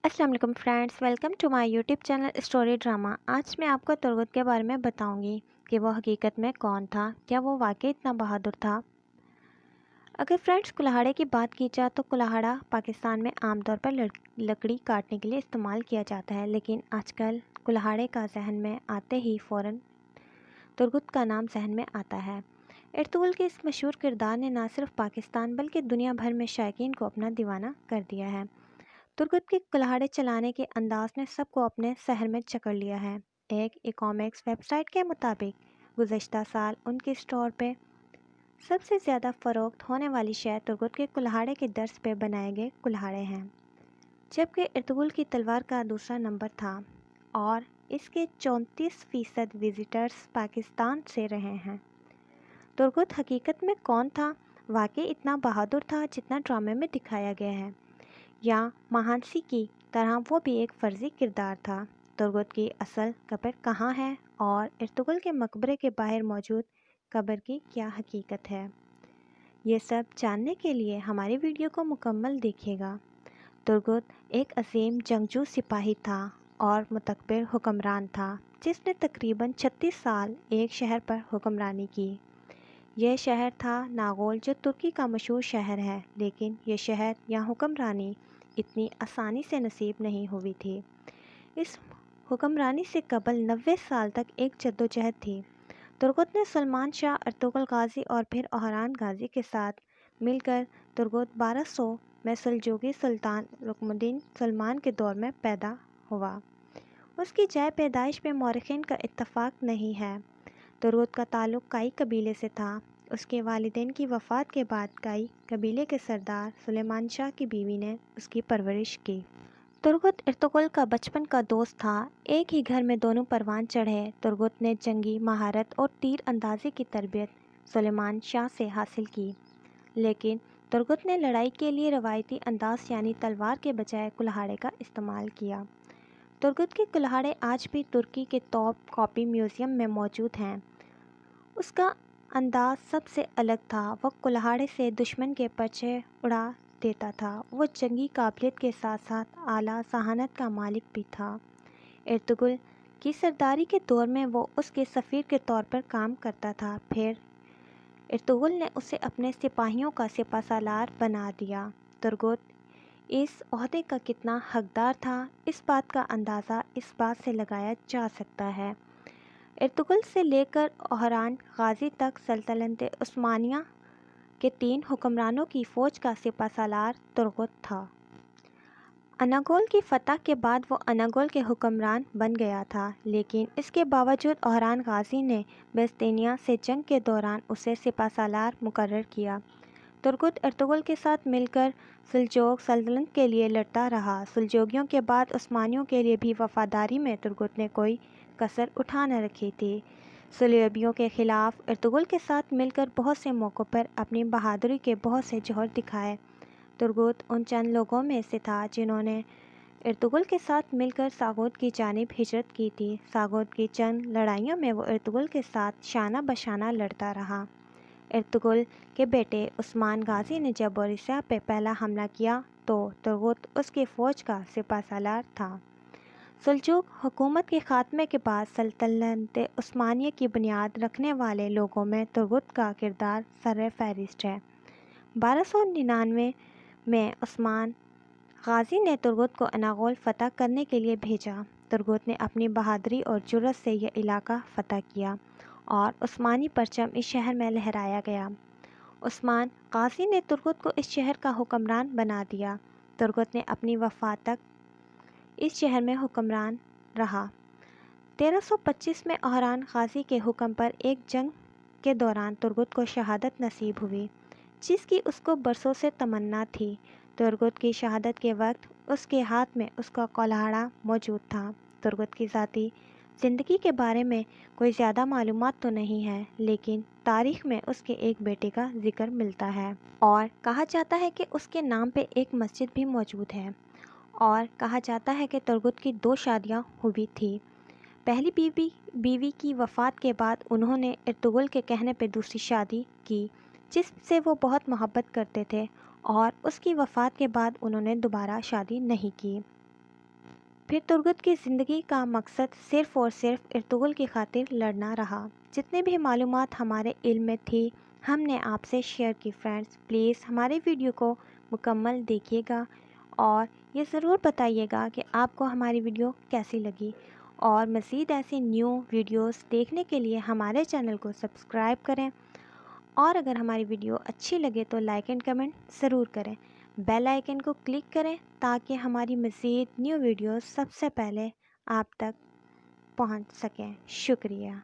अस्सलाम वालेकुम friends, welcome to my YouTube channel story drama. आज मैं आपको तुर्गुत के बारे में बताऊंगी कि वो हकीकत में कौन था, क्या वो वाकई इतना बहादुर था। अगर फ्रेंड्स कुल्हाड़े की बात की जाए तो कुल्हाड़ा पाकिस्तान में आमतौर पर लकड़ी काटने के लिए इस्तेमाल किया जाता है, लेकिन आजकल कुल्हाड़े का जहन में आते ही फ़ौरन तुर्गुत का नाम जहन में आता है। अर्तुगरुल के इस मशहूर किरदार ने न सिर्फ पाकिस्तान बल्कि दुनिया भर में शायकीन को अपना दीवाना कर दिया है। तुर्गुत के कुल्हाड़े चलाने के अंदाज ने सबको अपने शहर में जकड़ लिया है। एक इकॉमिक्स वेबसाइट के मुताबिक गुज़श्ता साल उनके स्टोर पे सबसे ज़्यादा फ़रोख्त होने वाली शय तुर्गुत के कुल्हाड़े के दर्ज पे बनाए गए कुल्हाड़े हैं, जबकि अर्तुगरुल की तलवार का दूसरा नंबर था और इसके 34% विजिटर्स पाकिस्तान से रहे हैं। तुर्गुत हकीकत में कौन था? वाकई इतना बहादुर था जितना ड्रामे में दिखाया गया है, या महानसी की तरह वो भी एक फर्जी किरदार था? तुर्गुत की असल कब्र कहाँ है और अर्तुगरुल के मकबरे के बाहर मौजूद कब्र की क्या हकीकत है? ये सब जानने के लिए हमारी वीडियो को मुकम्मल देखिएगा। तुर्गुत एक अजीम जंगजू सिपाही था और मुतकबिर हुक्मरान था, जिसने तकरीबन 36 साल एक शहर पर हुक्मरानी की। यह शहर था नागौल, जो तुर्की का मशहूर शहर है, लेकिन यह शहर या हुक्मरानी इतनी आसानी से नसीब नहीं हुई थी। इस हुक्मरानी से कबल 90 साल तक एक जद्दोजहद थी। तुर्गुत ने सुलेमान शाह, अर्तुगरुल गाजी और फिर ओहरान गाजी के साथ मिलकर तुर्गुत 1200 में सुलजूकी सुल्तान रुकनुद्दीन सुलेमान के दौर में पैदा हुआ। उसकी जाए पैदाइश में मौरखीन का इत्तफाक नहीं है। तुर्गुत का ताल्लुक़ काई कबीले से था। उसके वालिदैन की वफ़ात के बाद काई कबीले के सरदार सुलेमान शाह की बीवी ने उसकी परवरिश की। तुर्गुत अर्तुगरुल का बचपन का दोस्त था। एक ही घर में दोनों परवान चढ़े। तुर्गुत ने जंगी महारत और तीर अंदाजी की तरबियत सुलेमान शाह से हासिल की, लेकिन तुर्गुत ने लड़ाई के लिए रवायती अंदाज यानी तलवार के बजाय कुल्हाड़े का इस्तेमाल किया। तुर्गुत के कुल्हाड़े आज भी तुर्की के तोप कॉपी म्यूज़ियम में मौजूद हैं। उसका अंदाज सबसे अलग था। वह कुल्हाड़े से दुश्मन के पर्चे उड़ा देता था। वो जंगी काबिलियत के साथ साथ आला जहानत का मालिक भी था। अर्तुगरुल की सरदारी के दौर में वो उसके सफ़ीर के तौर पर काम करता था। फिर अर्तुगरुल ने उसे अपने सिपाहियों का सिपाहसालार बना दिया। तुर्गुत इस ओहदे का कितना हकदार था, इस बात का अंदाज़ा इस बात से लगाया जा सकता है। अर्तुगरुल से लेकर ओहरान गाजी तक सल्तनत उस्मानिया के 3 हुक्मरानों की फ़ौज का सिपाहसालार तुर्गुत था। अनागोल की फतह के बाद वो अनागोल के हुक्मरान बन गया था, लेकिन इसके बावजूद ओहरान गाजी ने बिस्तिनिया से जंग के दौरान उसे सिपाहसालार मुकर्रर किया। तुर्गुत अर्तुगरुल के साथ मिलकर सुलजोग सल्तनत के लिए लड़ता रहा। सुलजोगियों के बाद उस्मानियों के लिए भी वफादारी में तुर्गुत ने कोई कसर उठा न रखी थी। सुलेबियों के ख़िलाफ़ अर्तुगरुल के साथ मिलकर बहुत से मौक़ों पर अपनी बहादुरी के बहुत से जौहर दिखाए। तुर्गुत उन चंद लोगों में से था जिन्होंने अर्तुगरुल के साथ मिलकर सागौत की जानिब हिजरत की थी। सागौत की चंद लड़ाइयों में वो अर्तुगरुल के साथ शाना बशाना लड़ता रहा। अर्तुगरुल के बेटे उस्मान गाजी ने जब बोरिसिया पे पहला हमला किया तो तुर्गुत उसकी फ़ौज का सिपाहसालार था। सुलजूक हुकूमत के ख़ात्मे के बाद सल्तनत उस्मानिया की बुनियाद रखने वाले लोगों में तुर्गुत का किरदार सर-ए-फ़हरिस्त है। 1299 में उस्मान गाजी ने तुर्गुत को अनागोल फ़तह करने के लिए भेजा। तुर्गुत ने अपनी बहादुरी और जुर्रत से यह इलाका फ़तह किया और उस्मानी परचम इस शहर में लहराया गया। उस्मान गाजी ने तुर्गुत को इस शहर का हुक्मरान बना दिया। तुर्गुत ने अपनी वफ़ात तक इस शहर में हुक्मरान रहा। 1325 में ओहरान गाजी के हुक्म पर एक जंग के दौरान तुर्गुत को शहादत नसीब हुई, जिसकी उसको बरसों से तमन्ना थी। तुर्गुत की शहादत के वक्त उसके हाथ में उसका कुल्हाड़ा मौजूद था। तुर्गुत की ज़ाती ज़िंदगी के बारे में कोई ज़्यादा मालूमात तो नहीं है, लेकिन तारीख़ में उसके एक बेटे का जिक्र मिलता है और कहा जाता है कि उसके नाम पे एक मस्जिद भी मौजूद है। और कहा जाता है कि तुर्गुत की 2 शादियाँ हुई थी। पहली बीवी की वफ़ात के बाद उन्होंने अर्तुगरुल के कहने पर दूसरी शादी की, जिससे वो बहुत मोहब्बत करते थे, और उसकी वफ़ात के बाद उन्होंने दोबारा शादी नहीं की। फिर तुर्गत की ज़िंदगी का मकसद सिर्फ़ और सिर्फ इर्तुगरुल की खातिर लड़ना रहा। जितनी भी मालूमात हमारे इल्म में थी हमने आपसे शेयर की। फ्रेंड्स, प्लीज़ हमारी वीडियो को मुकम्मल देखिएगा और ये ज़रूर बताइएगा कि आपको हमारी वीडियो कैसी लगी। और मज़ीद ऐसी न्यू वीडियोस देखने के लिए हमारे चैनल को सब्सक्राइब करें और अगर हमारी वीडियो अच्छी लगे तो लाइक एंड कमेंट ज़रूर करें। बेल आइकन को क्लिक करें ताकि हमारी मज़ीद न्यू वीडियोस सबसे पहले आप तक पहुंच सकें। शुक्रिया।